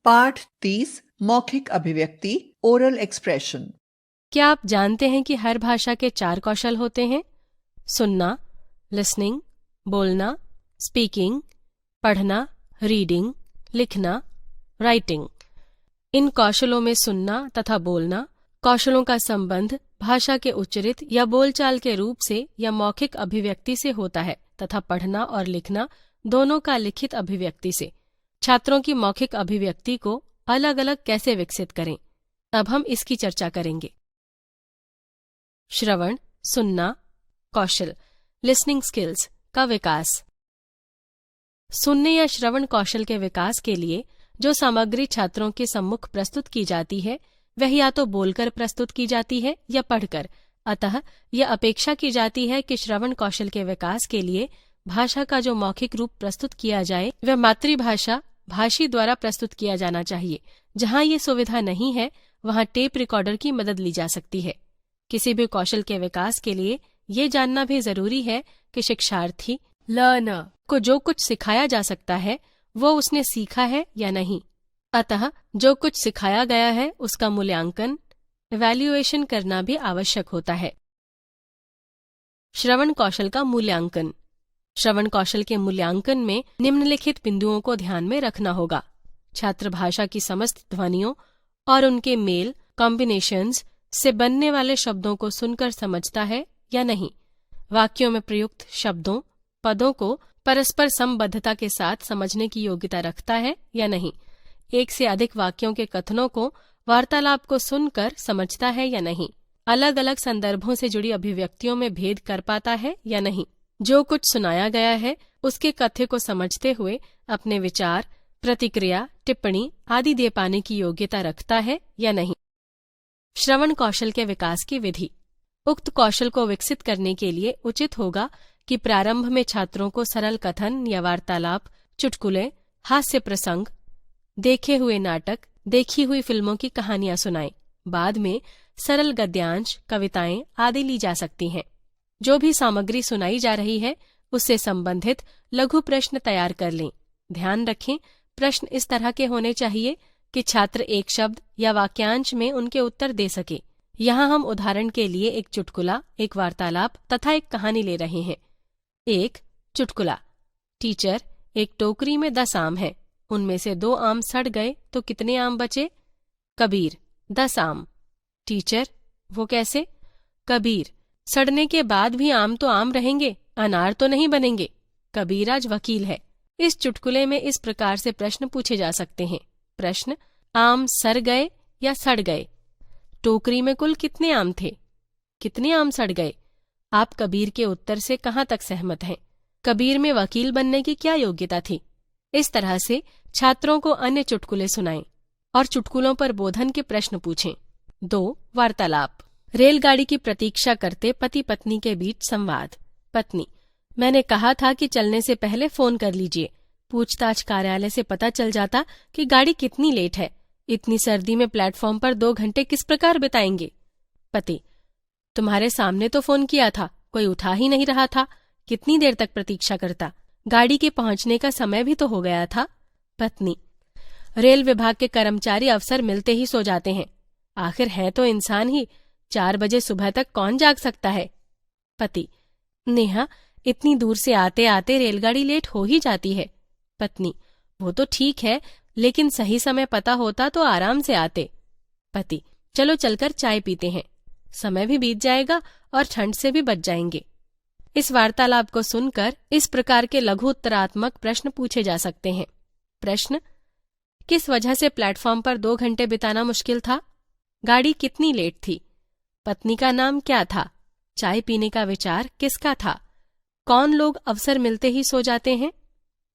पाठ 30 मौखिक अभिव्यक्ति ओरल एक्सप्रेशन। क्या आप जानते हैं कि हर भाषा के 4 कौशल होते हैं? सुनना, लिसनिंग, बोलना, स्पीकिंग, पढ़ना, रीडिंग, लिखना, राइटिंग। इन कौशलों में सुनना तथा बोलना कौशलों का संबंध भाषा के उच्चरित या बोलचाल के रूप से या मौखिक अभिव्यक्ति से होता है तथा पढ़ना और लिखना दोनों का लिखित अभिव्यक्ति से। छात्रों की मौखिक अभिव्यक्ति को अलग अलग कैसे विकसित करें, अब हम इसकी चर्चा करेंगे। श्रवण, सुनना कौशल, लिसनिंग स्किल्स का विकास। सुनने या श्रवण कौशल के विकास के लिए जो सामग्री छात्रों के सम्मुख प्रस्तुत की जाती है वह या तो बोलकर प्रस्तुत की जाती है या पढ़कर। अतः यह अपेक्षा की जाती है कि श्रवण कौशल के विकास के लिए भाषा का जो मौखिक रूप प्रस्तुत किया जाए वह मातृभाषा भाषी द्वारा प्रस्तुत किया जाना चाहिए। जहाँ ये सुविधा नहीं है वहाँ टेप रिकॉर्डर की मदद ली जा सकती है। किसी भी कौशल के विकास के लिए ये जानना भी जरूरी है कि शिक्षार्थी लर्नर को जो कुछ सिखाया जा सकता है वो उसने सीखा है या नहीं। अतः जो कुछ सिखाया गया है उसका मूल्यांकन इवैल्यूएशन करना भी आवश्यक होता है। श्रवण कौशल का मूल्यांकन। श्रवण कौशल के मूल्यांकन में निम्नलिखित बिंदुओं को ध्यान में रखना होगा। छात्र भाषा की समस्त ध्वनियों और उनके मेल कॉम्बिनेशंस से बनने वाले शब्दों को सुनकर समझता है या नहीं। वाक्यों में प्रयुक्त शब्दों पदों को परस्पर संबद्धता के साथ समझने की योग्यता रखता है या नहीं। एक से अधिक वाक्यों के कथनों को वार्तालाप को सुनकर समझता है या नहीं। अलग अलग संदर्भों से जुड़ी अभिव्यक्तियों में भेद कर पाता है या नहीं। जो कुछ सुनाया गया है उसके कथ्य को समझते हुए अपने विचार, प्रतिक्रिया, टिप्पणी आदि दे पाने की योग्यता रखता है या नहीं। श्रवण कौशल के विकास की विधि। उक्त कौशल को विकसित करने के लिए उचित होगा कि प्रारंभ में छात्रों को सरल कथन या वार्तालाप, चुटकुले, हास्य प्रसंग, देखे हुए नाटक, देखी हुई फिल्मों की कहानियां सुनाएं। बाद में सरल गद्यांश, कविताएं आदि ली जा सकती हैं। जो भी सामग्री सुनाई जा रही है उससे संबंधित लघु प्रश्न तैयार कर लें। ध्यान रखें, प्रश्न इस तरह के होने चाहिए कि छात्र एक शब्द या वाक्यांश में उनके उत्तर दे सके। यहाँ हम उदाहरण के लिए एक चुटकुला, एक वार्तालाप तथा एक कहानी ले रहे हैं। एक चुटकुला। टीचर, एक टोकरी में 10 आम हैं। उनमें से 2 आम सड़ गए तो कितने आम बचे? कबीर, 10 आम। टीचर, वो कैसे? कबीर, सड़ने के बाद भी आम तो आम रहेंगे, अनार तो नहीं बनेंगे। कबीर आज वकील है। इस चुटकुले में इस प्रकार से प्रश्न पूछे जा सकते हैं। प्रश्न, आम सड़ गए या सड़ गए? टोकरी में कुल कितने आम थे? कितने आम सड़ गए? आप कबीर के उत्तर से कहाँ तक सहमत हैं? कबीर में वकील बनने की क्या योग्यता थी? इस तरह से छात्रों को अन्य चुटकुले सुनाएं और चुटकुलों पर बोधन के प्रश्न पूछें। 2. वार्तालाप। रेलगाड़ी की प्रतीक्षा करते पति पत्नी के बीच संवाद। पत्नी, मैंने कहा था कि चलने से पहले फोन कर लीजिए। पूछताछ कार्यालय से पता चल जाता कि गाड़ी कितनी लेट है। इतनी सर्दी में प्लेटफॉर्म पर 2 घंटे किस प्रकार बिताएंगे? पति, तुम्हारे सामने तो फोन किया था, कोई उठा ही नहीं रहा था। कितनी देर तक प्रतीक्षा करता? गाड़ी के पहुंचने का समय भी तो हो गया था। पत्नी, रेल विभाग के कर्मचारी अफसर मिलते ही सो जाते हैं। आखिर है तो इंसान ही, 4 बजे सुबह तक कौन जाग सकता है? पति, नेहा, इतनी दूर से आते आते रेलगाड़ी लेट हो ही जाती है। पत्नी, वो तो ठीक है, लेकिन सही समय पता होता तो आराम से आते। पति, चलो चलकर चाय पीते हैं, समय भी बीत जाएगा और ठंड से भी बच जाएंगे। इस वार्तालाप को सुनकर इस प्रकार के लघु उत्तरात्मक प्रश्न पूछे जा सकते हैं। प्रश्न, किस वजह से प्लेटफॉर्म पर 2 घंटे बिताना मुश्किल था? गाड़ी कितनी लेट थी? पत्नी का नाम क्या था? चाय पीने का विचार किसका था? कौन लोग अवसर मिलते ही सो जाते हैं?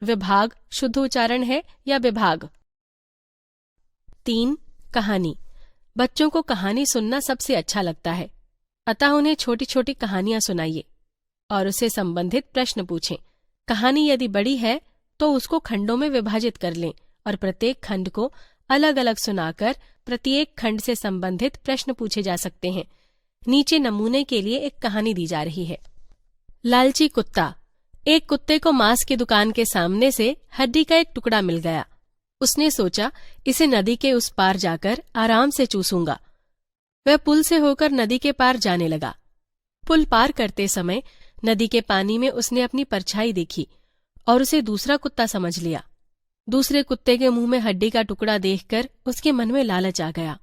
विभाग शुद्ध उच्चारण है या विभाग? 3. कहानी। बच्चों को कहानी सुनना सबसे अच्छा लगता है, अतः उन्हें छोटी छोटी कहानियां सुनाइए और उससे संबंधित प्रश्न पूछें। कहानी यदि बड़ी है तो उसको खंडों में विभाजित कर लें और प्रत्येक खंड को अलग अलग सुनाकर प्रत्येक खंड से संबंधित प्रश्न पूछे जा सकते हैं। नीचे नमूने के लिए एक कहानी दी जा रही है। लालची कुत्ता। एक कुत्ते को मांस की दुकान के सामने से हड्डी का एक टुकड़ा मिल गया। उसने सोचा इसे नदी के उस पार जाकर आराम से चूसूंगा। वह पुल से होकर नदी के पार जाने लगा। पुल पार करते समय नदी के पानी में उसने अपनी परछाई देखी और उसे दूसरा कुत्ता समझ लिया। दूसरे कुत्ते के मुंह में हड्डी का टुकड़ा देखकर उसके मन में लालच आ गया।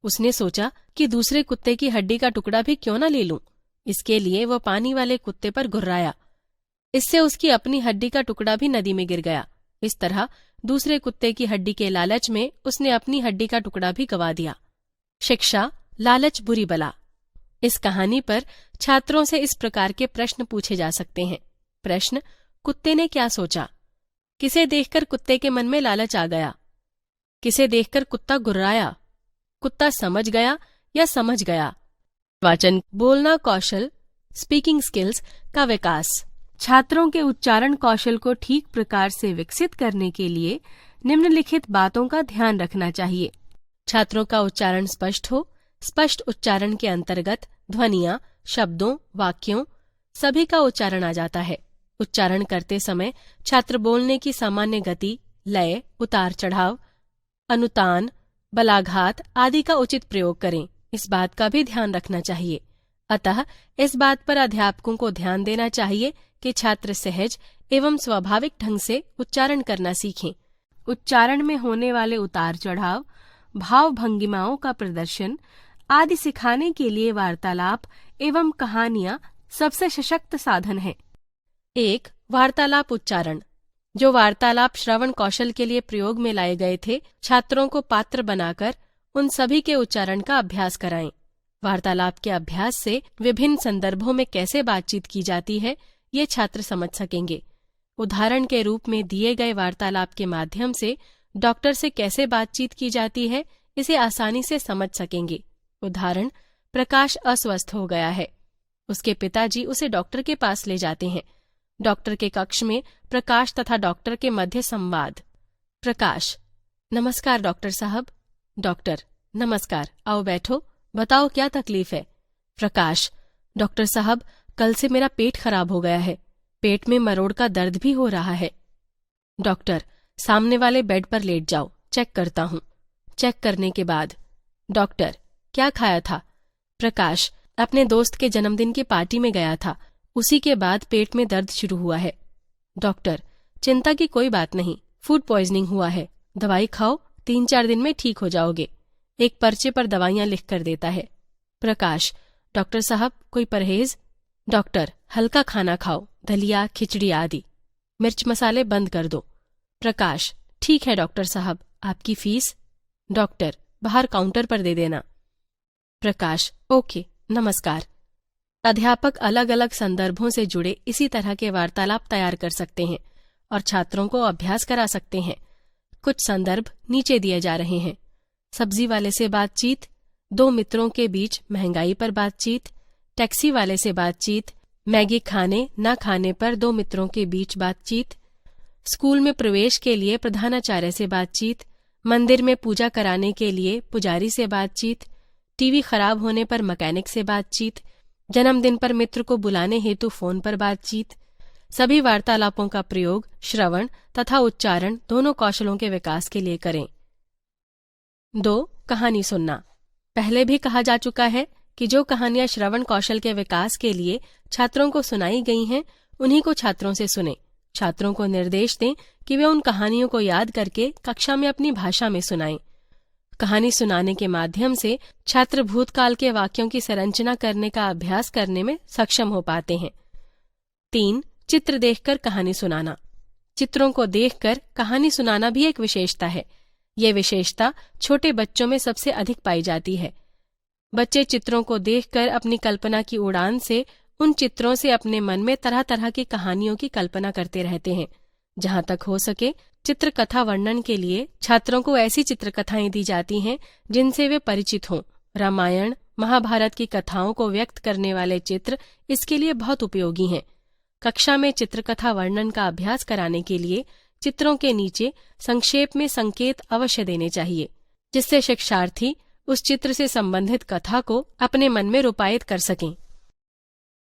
उसने सोचा कि दूसरे कुत्ते की हड्डी का टुकड़ा भी क्यों न ले लूं। इसके लिए वह पानी वाले कुत्ते पर गुर्राया। इससे उसकी अपनी हड्डी का टुकड़ा भी नदी में गिर गया। इस तरह दूसरे कुत्ते की हड्डी के लालच में उसने अपनी हड्डी का टुकड़ा भी गंवा दिया। शिक्षा, लालच बुरी बला। इस कहानी पर छात्रों से इस प्रकार के प्रश्न पूछे जा सकते हैं। प्रश्न: कुत्ते ने क्या सोचा? किसे देखकर कुत्ते के मन में लालच आ गया? किसे देखकर कुत्ता गुर्राया? कुत्ता समझ गया या समझ गया? वाचन, बोलना कौशल, स्पीकिंग स्किल्स का विकास। छात्रों के उच्चारण कौशल को ठीक प्रकार से विकसित करने के लिए निम्नलिखित बातों का ध्यान रखना चाहिए। छात्रों का उच्चारण स्पष्ट हो। स्पष्ट उच्चारण के अंतर्गत ध्वनियां, शब्दों, वाक्यों सभी का उच्चारण आ जाता है। उच्चारण करते समय छात्र बोलने की सामान्य गति, लय, उतार चढ़ाव, अनुतान, बलाघात आदि का उचित प्रयोग करें। इस बात का भी ध्यान रखना चाहिए। अतः इस बात पर अध्यापकों को ध्यान देना चाहिए कि छात्र सहज एवं स्वाभाविक ढंग से उच्चारण करना सीखें। उच्चारण में होने वाले उतार चढ़ाव, भाव भंगिमाओं का प्रदर्शन आदि सिखाने के लिए वार्तालाप एवं कहानियां सबसे सशक्त साधन है। 1. वार्तालाप उच्चारण। जो वार्तालाप श्रवण कौशल के लिए प्रयोग में लाए गए थे, छात्रों को पात्र बनाकर उन सभी के उच्चारण का अभ्यास कराएं। वार्तालाप के अभ्यास से विभिन्न संदर्भों में कैसे बातचीत की जाती है ये छात्र समझ सकेंगे। उदाहरण के रूप में दिए गए वार्तालाप के माध्यम से डॉक्टर से कैसे बातचीत की जाती है इसे आसानी से समझ सकेंगे। उदाहरण: प्रकाश अस्वस्थ हो गया है। उसके पिताजी उसे डॉक्टर के पास ले जाते हैं। डॉक्टर के कक्ष में प्रकाश तथा डॉक्टर के मध्य संवाद। प्रकाश: नमस्कार डॉक्टर साहब। डॉक्टर: नमस्कार, आओ बैठो, बताओ क्या तकलीफ है। प्रकाश: डॉक्टर साहब, कल से मेरा पेट खराब हो गया है। पेट में मरोड़ का दर्द भी हो रहा है। डॉक्टर: सामने वाले बेड पर लेट जाओ, चेक करता हूँ। चेक करने के बाद डॉक्टर: क्या खाया था? प्रकाश: अपने दोस्त के जन्मदिन की पार्टी में गया था, उसी के बाद पेट में दर्द शुरू हुआ है। डॉक्टर: चिंता की कोई बात नहीं, फूड पॉइजनिंग हुआ है, दवाई खाओ, 3-4 दिन में ठीक हो जाओगे। एक पर्चे पर दवाइयां लिख कर देता है। प्रकाश: डॉक्टर साहब, कोई परहेज? डॉक्टर: हल्का खाना खाओ, दलिया, खिचड़ी आदि। मिर्च मसाले बंद कर दो। प्रकाश: ठीक है डॉक्टर साहब, आपकी फीस? डॉक्टर: बाहर काउंटर पर दे देना। प्रकाश: ओके, नमस्कार। अध्यापक अलग अलग संदर्भों से जुड़े इसी तरह के वार्तालाप तैयार कर सकते हैं और छात्रों को अभ्यास करा सकते हैं। कुछ संदर्भ नीचे दिए जा रहे हैं। सब्जी वाले से बातचीत, 2 मित्रों के बीच महंगाई पर बातचीत, टैक्सी वाले से बातचीत, मैगी खाने न खाने पर 2 मित्रों के बीच बातचीत, स्कूल में प्रवेश के लिए प्रधानाचार्य से बातचीत, मंदिर में पूजा कराने के लिए पुजारी से बातचीत, टीवी खराब होने पर मैकेनिक से बातचीत, जन्मदिन पर मित्र को बुलाने हेतु फोन पर बातचीत। सभी वार्तालापों का प्रयोग श्रवण तथा उच्चारण दोनों कौशलों के विकास के लिए करें। 2. कहानी सुनना। पहले भी कहा जा चुका है कि जो कहानियां श्रवण कौशल के विकास के लिए छात्रों को सुनाई गई हैं, उन्हीं को छात्रों से सुने। छात्रों को निर्देश दें कि वे उन कहानियों को याद करके कक्षा में अपनी भाषा में सुनाएं। कहानी सुनाने के माध्यम से छात्र भूतकाल के वाक्यों की संरचना करने का अभ्यास करने में सक्षम हो पाते हैं। 3. चित्र देखकर कहानी सुनाना। चित्रों को देखकर कहानी सुनाना भी एक विशेषता है। ये विशेषता छोटे बच्चों में सबसे अधिक पाई जाती है। बच्चे चित्रों को देखकर अपनी कल्पना की उड़ान से उन चित्रों से अपने मन में तरह तरह की कहानियों की कल्पना करते रहते हैं। जहाँ तक हो सके चित्रकथा वर्णन के लिए छात्रों को ऐसी चित्रकथाएं दी जाती हैं जिनसे वे परिचित हों। रामायण, महाभारत की कथाओं को व्यक्त करने वाले चित्र इसके लिए बहुत उपयोगी हैं। कक्षा में चित्रकथा वर्णन का अभ्यास कराने के लिए चित्रों के नीचे संक्षेप में संकेत अवश्य देने चाहिए, जिससे शिक्षार्थी उस चित्र से संबंधित कथा को अपने मन में रूपायित कर सकें।